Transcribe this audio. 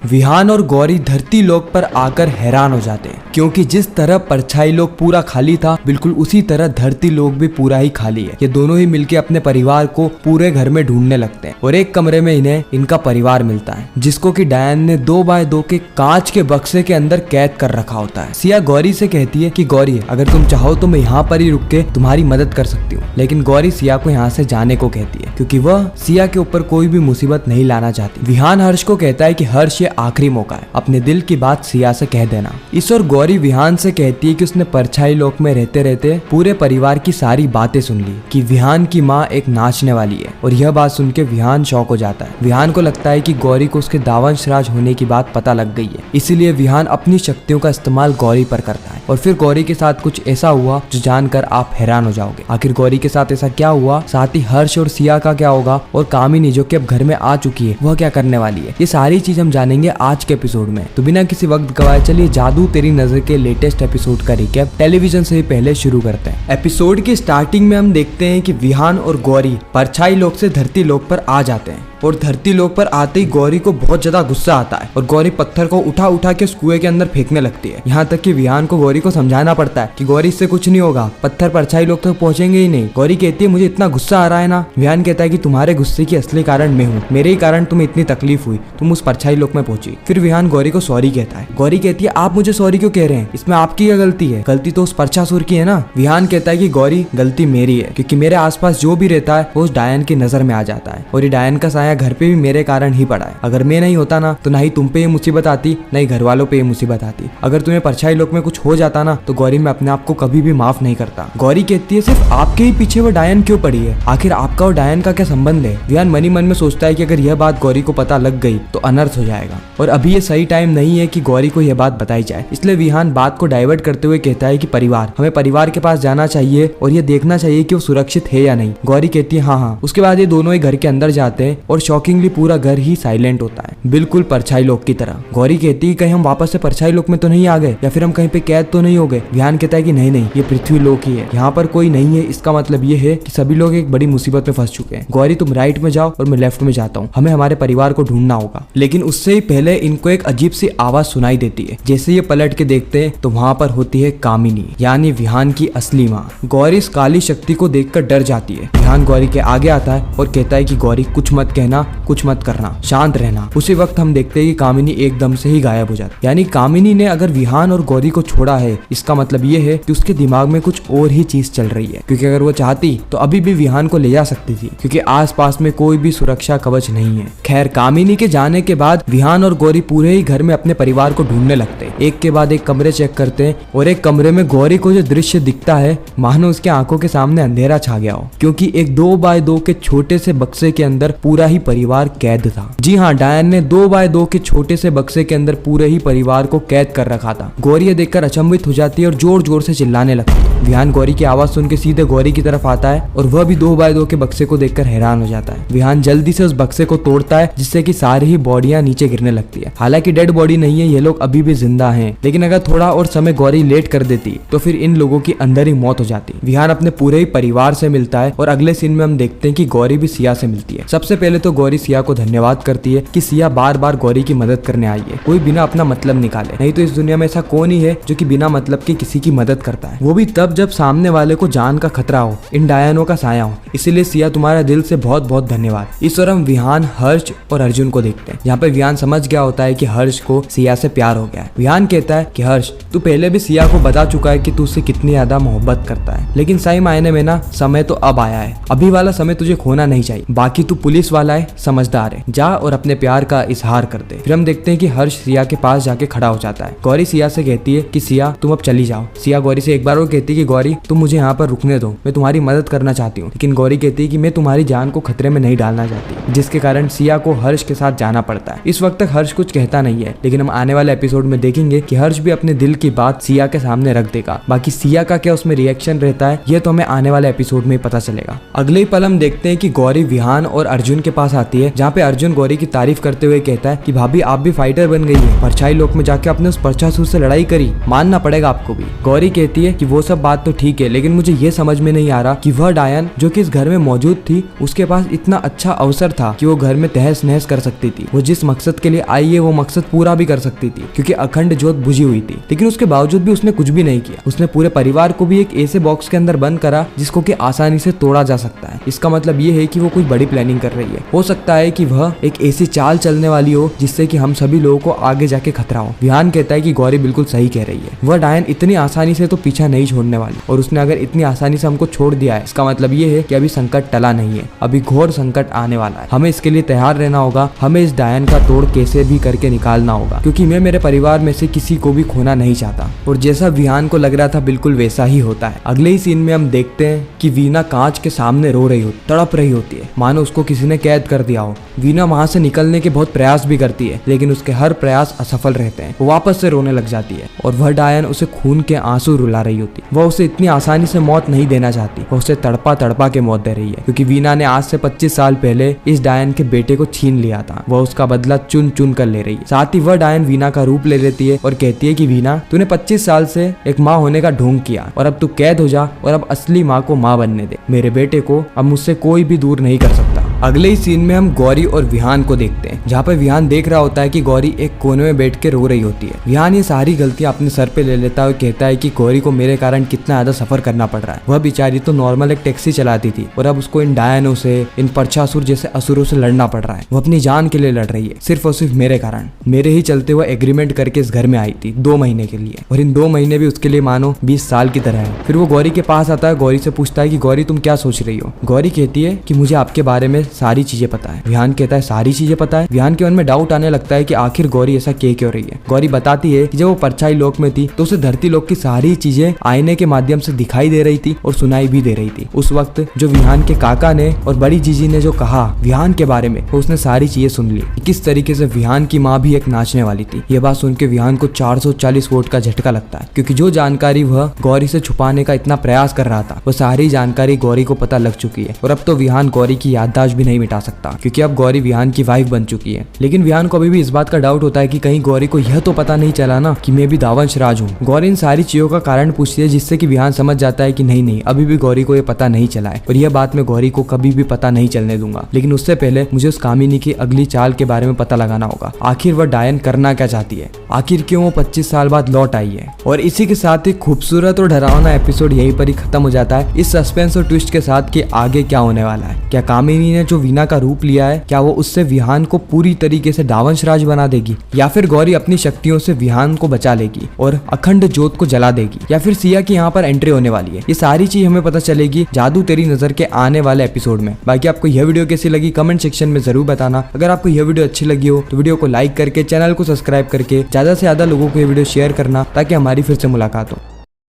विहान और गौरी धरती लोक पर आकर हैरान हो जाते हैं, क्योंकि जिस तरह परछाई लोक पूरा खाली था, बिल्कुल उसी तरह धरती लोक भी पूरा ही खाली है। ये दोनों ही मिलके अपने परिवार को पूरे घर में ढूंढने लगते हैं और एक कमरे में इन्हें इनका परिवार मिलता है, जिसको कि डायन ने 2x2 के कांच के बक्से के अंदर कैद कर रखा होता है। सिया गौरी से कहती है कि गौरी, अगर तुम चाहो तो मैं यहाँ पर ही रुक के तुम्हारी मदद कर सकती हूँ, लेकिन गौरी सिया को यहाँ से जाने को कहती है, क्योंकि वह सिया के ऊपर कोई भी मुसीबत नहीं लाना चाहती। विहान हर्ष को कहता है कि हर्ष ये आखिरी मौका है, अपने दिल की बात सिया से कह देना। इस और गौरी विहान से कहती है कि उसने परछाई लोक में रहते रहते पूरे परिवार की सारी बातें सुन ली, कि विहान की माँ एक नाचने वाली है। और यह बात सुन के विहान शॉक हो जाता है। विहान को लगता है कि गौरी को उसके दावंशराज होने की बात पता लग गई है, इसीलिए विहान अपनी शक्तियों का इस्तेमाल गौरी पर करता है। और फिर गौरी के साथ कुछ ऐसा हुआ जो जानकर आप हैरान हो जाओगे। आखिर गौरी के साथ ऐसा क्या हुआ, साथ ही हर्ष और सिया का क्या होगा, और कामिनी जो कि अब घर में आ चुकी है वह क्या करने वाली है, ये सारी चीज हम जानेंगे आज के एपिसोड में। तो बिना किसी वक्त गवाए चलिए जादू तेरी नजर के लेटेस्ट एपिसोड का रिकैप टेलीविजन से ही पहले शुरू करते हैं। एपिसोड की स्टार्टिंग में हम देखते हैं कि विहान और गौरी परछाई लोक से धरती लोक पर आ जाते हैं, और धरती लोक पर आते ही गौरी को बहुत ज्यादा गुस्सा आता है और गौरी पत्थर को उठा उठा के उस कुएं के अंदर फेंकने लगती है। यहाँ तक कि विहान को गौरी को समझाना पड़ता है कि गौरी इससे कुछ नहीं होगा, पत्थर परछाई लोक तक पहुंचेंगे ही नहीं। गौरी कहती है मुझे इतना गुस्सा आ रहा है ना। विहान कहता है कि तुम्हारे गुस्से की असली कारण मैं हूँ, मेरे ही कारण तुम्हें इतनी तकलीफ हुई, तुम उस परछाई लोक में पहुंची। फिर विहान गौरी को सॉरी कहता है। गौरी कहती है आप मुझे सॉरी क्यों कह रहे हैं, इसमें आपकी क्या गलती है, गलती तो उस परछासुर की है ना। विहान कहता है कि गौरी गलती मेरी है, क्योंकि मेरे आसपास जो भी रहता है वो उस डायन की नजर में आ जाता है, और ये डायन का साया घर पे भी मेरे कारण ही पड़ा है। अगर मैं नहीं होता ना तो ना ही तुम पे ये मुसीबत आती, ना ही घर वालों पे ये मुसीबत आती। अगर तुम्हें परछाई लोक में कुछ हो जाता ना तो गौरी मैं अपने आप को कभी भी माफ नहीं करता। गौरी कहती है सिर्फ आपके ही पीछे वो डायन क्यों पड़ी है, आखिर आपका और डायन का क्या संबंध है। विहान मनी मन में सोचता है कि अगर यह बात गौरी को पता लग गई तो अनर्थ हो जाएगा, और अभी ये सही टाइम नहीं है कि गौरी को यह बात बताई जाए। इसलिए विहान बात को डाइवर्ट करते हुए कहता है कि परिवार, हमें परिवार के पास जाना चाहिए और ये देखना चाहिए कि वो सुरक्षित है या नहीं। गौरी कहती है हाँ। उसके बाद ये दोनों ही घर के अंदर जाते हैं और शॉकिंगली पूरा घर ही साइलेंट होता है, बिल्कुल परछाई लोक की तरह। गौरी कहती है कहीं हम वापस से परछाई लोक में तो नहीं आ गए, या फिर हम कहीं पे कैद तो नहीं हो गए। विहान कहता है कि नहीं नहीं, ये पृथ्वी लोक ही है, यहाँ पर कोई नहीं है। इसका मतलब ये है कि सभी लोग एक बड़ी मुसीबत में फंस चुके हैं। गौरी तुम राइट में जाओ और मैं लेफ्ट में जाता हूँ, हमें हमारे परिवार को ढूंढना होगा। लेकिन उससे ही पहले इनको एक अजीब सी आवाज सुनाई देती है। जैसे ये पलट के देखते हैं तो वहाँ पर होती है कामिनी, यानी विहान की असली माँ। गौरी इस काली शक्ति को देखकर डर जाती है। विहान गौरी के आगे आता है और कहता है कि गौरी कुछ मत कहना, कुछ मत करना, शांत रहना। उसी वक्त हम देखते हैं कि कामिनी एकदम से ही गायब हो जाती है। यानी कामिनी ने अगर विहान और गौरी को छोड़ा है, इसका मतलब ये है कि उसके दिमाग में कुछ और ही चीज चल रही है, क्योंकि अगर वो चाहती तो अभी भी विहान को ले जा सकती थी, क्योंकि आसपास में कोई भी सुरक्षा कवच नहीं है। खैर, कामिनी के जाने के बाद विहान और गौरी पूरे ही घर में अपने परिवार को ढूंढने लगते हैं। एक के बाद एक कमरे चेक करते हैं, और एक कमरे में गौरी को जो दृश्य दिखता है मानो उसके आंखों के सामने अंधेरा छा गया हो, क्योंकि एक 2x2 के छोटे से बक्से के अंदर पूरा ही परिवार कैद था। जी हाँ, डायन ने 2x2 के छोटे से बक्से के अंदर पूरे ही परिवार को कैद कर रखा था। गौरी देखकर अचंभित हो जाती है और जोर जोर से चिल्लाने लगती है। विहान गौरी की आवाज सुन के सीधे गौरी की तरफ आता है, और वह भी 2x2 के बक्से को देखकर हैरान हो जाता है। विहान जल्दी से उस बक्से को तोड़ता है, जिससे कि सारी ही बॉडियां नीचे गिरने लगती है। हालांकि डेड बॉडी नहीं है, ये लोग अभी भी जिंदा हैं, लेकिन अगर थोड़ा और समय गौरी लेट कर देती तो फिर इन लोगों की अंदर ही मौत हो जाती। विहान अपने पूरे ही परिवार से मिलता है, और अगले सीन में हम देखते हैं कि गौरी भी सिया से मिलती है। सबसे पहले तो गौरी सिया को धन्यवाद करती है कि सिया बार बार गौरी की मदद करने आई है, कोई बिना अपना मतलब निकाले। नहीं तो इस दुनिया में ऐसा कौन ही है जो कि बिना मतलब के किसी की मदद करता है, वो भी तब जब सामने वाले को जान का खतरा हो, इन डायनों का साया हो। इसीलिए सिया तुम्हारा दिल से बहुत बहुत धन्यवाद। इस और हम विहान, हर्ष और अर्जुन को देखते हैं। यहाँ पे विहान समझ गया होता है कि हर्ष को सिया से प्यार हो गया है। विहान कहता है कि हर्ष, तू पहले भी सिया को बता चुका है कि तू उससे कितनी ज्यादा मोहब्बत करता है, लेकिन सही मायने में ना समय तो अब आया है। अभी वाला समय तुझे खोना नहीं चाहिए। बाकी तू पुलिस वाला है, समझदार है, जा और अपने प्यार का इजहार कर दे। फिर हम देखते हैं कि हर्ष सिया के पास जाके खड़ा हो जाता है। गौरी सिया से कहती है कि सिया तुम अब चली जाओ। सिया गौरी से एक बार और कहती है कि गौरी तुम मुझे यहाँ पर रुकने दो, मैं तुम्हारी मदद करना चाहती हूँ। लेकिन गौरी कहती है कि मैं तुम्हारी जान को खतरे में नहीं डालना चाहती, जिसके कारण सिया को हर्ष के साथ जाना पड़ता है। इस वक्त तक हर्ष कुछ कहता नहीं है, लेकिन हम आने वाले एपिसोड में देखेंगे कि हर्ष भी अपने दिल की बात सिया के सामने रख देगा। बाकी सिया का क्या उसमें रिएक्शन रहता है ये तो हमें आने वाले एपिसोड में पता चलेगा। अगले ही पल हम देखते हैं कि गौरी विहान और अर्जुन के पास आती है, जहाँ पे अर्जुन गौरी की तारीफ करते हुए कहता है कि भाभी आप भी फाइटर बन गई है, परछाई लोक में जाके आपने उस परछासुर से लड़ाई करी, मानना पड़ेगा आपको भी। गौरी कहती है कि वो सब बात तो ठीक है, लेकिन मुझे ये समझ में नहीं आ रहा कि वह डायन जो कि इस घर में मौजूद थी, उसके पास इतना अच्छा अवसर था कि वो घर में तहस नहस कर सकती थी। वो जिस मकसद के लिए लिए आई है वो मकसद पूरा भी कर सकती थी, क्योंकि अखंड ज्योत बुझी हुई थी। लेकिन उसके बावजूद भी उसने कुछ भी नहीं किया। उसने पूरे परिवार को भी एक ऐसे बॉक्स के अंदर बंद करा जिसको कि आसानी से तोड़ा जा सकता है। इसका मतलब ये है कि वो कोई बड़ी प्लानिंग कर रही है। हो सकता है कि वह एक ऐसी चाल चलने वाली हो जिससे कि हम सभी लोगों को आगे जाके खतरा हो। विहान कहता है कि गौरी बिल्कुल सही कह रही है, वह डायन इतनी आसानी से तो पीछा नहीं छोड़ने वाली, और उसने अगर इतनी आसानी से हमको छोड़ दिया है, इसका मतलब ये है कि अभी संकट टला नहीं है, अभी घोर संकट आने वाला है। हमें इसके लिए तैयार रहना होगा। हमें इस डायन का तोड़ कैसे भी करके निकालना होगा, क्योंकि मैं मेरे परिवार में से किसी को भी खोना नहीं चाहता। और जैसा विहान को लग रहा था बिल्कुल वैसा ही होता है। अगले ही सीन में हम देखते हैं कि वीना कांच के सामने रो रही होती, तड़प रही होती है, मानो उसको किसी ने कैद कर दिया हो। वीना वहां से निकलने के बहुत प्रयास भी करती है, लेकिन उसके हर प्रयास असफल रहते हैं। वो वापस से रोने लग जाती है और वह डायन उसे खून के आंसू रुला रही होती। वह उसे इतनी आसानी से मौत नहीं देना चाहती, वह उसे तड़पा तड़पा के मौत दे रही है, क्योंकि वीना ने आज से 25 साल पहले इस डायन के बेटे को छीन लिया था। वह उसका बदला चुन चुन कर ले रही है। साथ ही वह डायन वीना का रूप ले लेती है और कहती है कि वीना, तूने 25 साल से एक माँ होने का ढोंग किया और अब तू कैद हो जा और अब असली माँ को माँ बनने दे। मेरे बेटे को अब मुझसे कोई भी दूर नहीं कर सकता। अगले ही सीन में हम गौरी और विहान को देखते हैं, जहाँ पे विहान देख रहा होता है कि गौरी एक कोने में बैठ के रो रही होती है। विहान ये सारी गलतियां अपने सर पे ले लेता है और कहता है कि गौरी को मेरे कारण कितना ज्यादा सफर करना पड़ रहा है। वह बेचारी तो नॉर्मल एक टैक्सी चलाती थी और अब उसको इन डायनों से, इन परछासुर जैसे असुरों से लड़ना पड़ रहा है। वो अपनी जान के लिए लड़ रही है, सिर्फ और सिर्फ मेरे कारण। मेरे ही चलते हुए एग्रीमेंट करके इस घर में आई थी 2 महीने के लिए, और इन 2 महीने भी उसके लिए मानो 20 साल की तरह है। फिर वो गौरी के पास आता है, गौरी से पूछता है कि गौरी तुम क्या सोच रही हो। गौरी कहती है कि मुझे आपके बारे में सारी चीजें पता है। विहान कहता है सारी चीजें पता है। विहान के मन में डाउट आने लगता है कि आखिर गौरी ऐसा क्यों रही है। गौरी बताती है कि जब वो परछाई लोक में थी तो उसे धरती लोक की सारी चीजें आईने के माध्यम से दिखाई दे रही थी और सुनाई भी दे रही थी। उस वक्त जो विहान के काका ने और बड़ी जीजी ने जो कहा विहान के बारे में, वो उसने सारी चीजें सुन ली। किस तरीके से विहान की माँ भी एक नाचने वाली थी। यह बात सुन के विहान को 440 वोट का झटका लगता है, क्योंकि जो जानकारी वह गौरी से छुपाने का इतना प्रयास कर रहा था, वो सारी जानकारी गौरी को पता लग चुकी है। और अब तो विहान गौरी की याददाश्त भी नहीं मिटा सकता, क्योंकि अब गौरी विहान की वाइफ बन चुकी है। लेकिन विहान को अभी भी इस बात का डाउट होता है कि कहीं गौरी को यह तो पता नहीं चला ना कि मैं भी दावंश राज हूँ। गौरी इन सारी चीजों का कारण पूछती है, जिससे कि विहान समझ जाता है कि नहीं, अभी भी गौरी को यह पता नहीं चला है, और यह बात मैं गौरी को कभी भी पता नहीं चलने दूंगा। लेकिन उससे पहले मुझे उस कामिनी की अगली चाल के बारे में पता लगाना होगा। आखिर वह डायन करना क्या चाहती है, आखिर क्यों वो 25 साल बाद लौट आई है। और इसी के साथ ही खूबसूरत और डरावना एपिसोड यहीं पर ही खत्म हो जाता है, इस सस्पेंस और ट्विस्ट के साथ कि आगे क्या होने वाला है। क्या कामिनी ने जो वीना का रूप लिया है, क्या वो उससे विहान को पूरी तरीके से दावंश राज बना देगी, या फिर गौरी अपनी शक्तियों से विहान को बचा लेगी और अखंड ज्योत को जला देगी, या फिर सिया की यहाँ पर एंट्री होने वाली है। ये सारी चीज हमें पता चलेगी जादू तेरी नजर के आने वाले एपिसोड में। बाकी आपको यह वीडियो कैसी लगी कमेंट सेक्शन में जरूर बताना। अगर आपको यह वीडियो अच्छी लगी हो तो वीडियो को लाइक करके, चैनल को सब्सक्राइब करके ज्यादा से ज्यादा लोगों को ये वीडियो शेयर करना, ताकि हमारी फिर से मुलाकात हो।